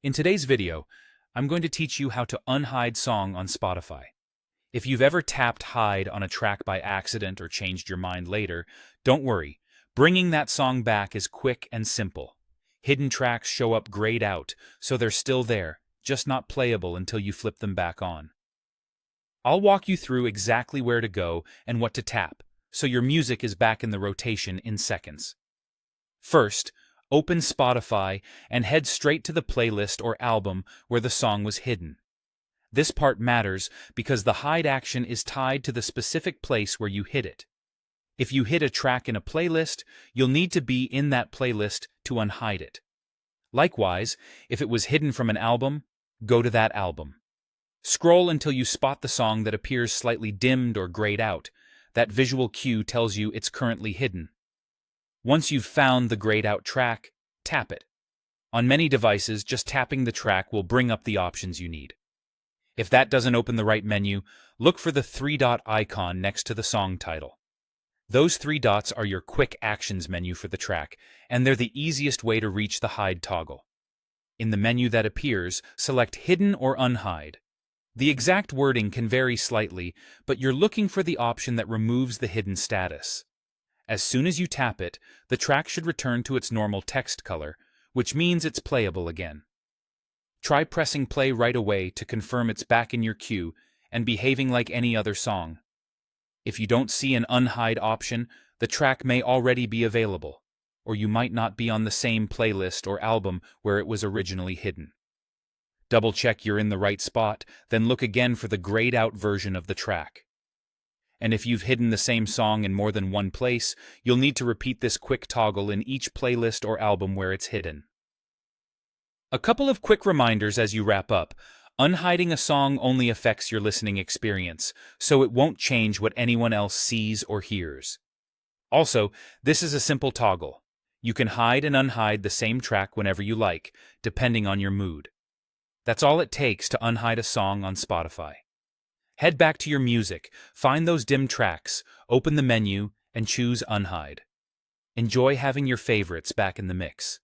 In today's video, I'm going to teach you how to unhide song on Spotify. If you've ever tapped hide on a track by accident or changed your mind later, don't worry. Bringing that song back is quick and simple. Hidden tracks show up grayed out, so they're still there, just not playable until you flip them back on. I'll walk you through exactly where to go and what to tap, so your music is back in the rotation in seconds. First, open Spotify and head straight to the playlist or album where the song was hidden. This part matters because the hide action is tied to the specific place where you hid it. If you hid a track in a playlist, you'll need to be in that playlist to unhide it. Likewise, if it was hidden from an album, go to that album. Scroll until you spot the song that appears slightly dimmed or grayed out. That visual cue tells you it's currently hidden. Once you've found the grayed out track, tap it. On many devices, just tapping the track will bring up the options you need. If that doesn't open the right menu, look for the three-dot icon next to the song title. Those three dots are your quick actions menu for the track, and they're the easiest way to reach the hide toggle. In the menu that appears, select Hidden or Unhide. The exact wording can vary slightly, but you're looking for the option that removes the hidden status. As soon as you tap it, the track should return to its normal text color, which means it's playable again. Try pressing play right away to confirm it's back in your queue and behaving like any other song. If you don't see an unhide option, the track may already be available, or you might not be on the same playlist or album where it was originally hidden. Double-check you're in the right spot, then look again for the grayed-out version of the track. And if you've hidden the same song in more than one place, you'll need to repeat this quick toggle in each playlist or album where it's hidden. A couple of quick reminders as you wrap up. Unhiding a song only affects your listening experience, so it won't change what anyone else sees or hears. Also, this is a simple toggle. You can hide and unhide the same track whenever you like, depending on your mood. That's all it takes to unhide a song on Spotify. Head back to your music, find those dim tracks, open the menu, and choose Unhide. Enjoy having your favorites back in the mix.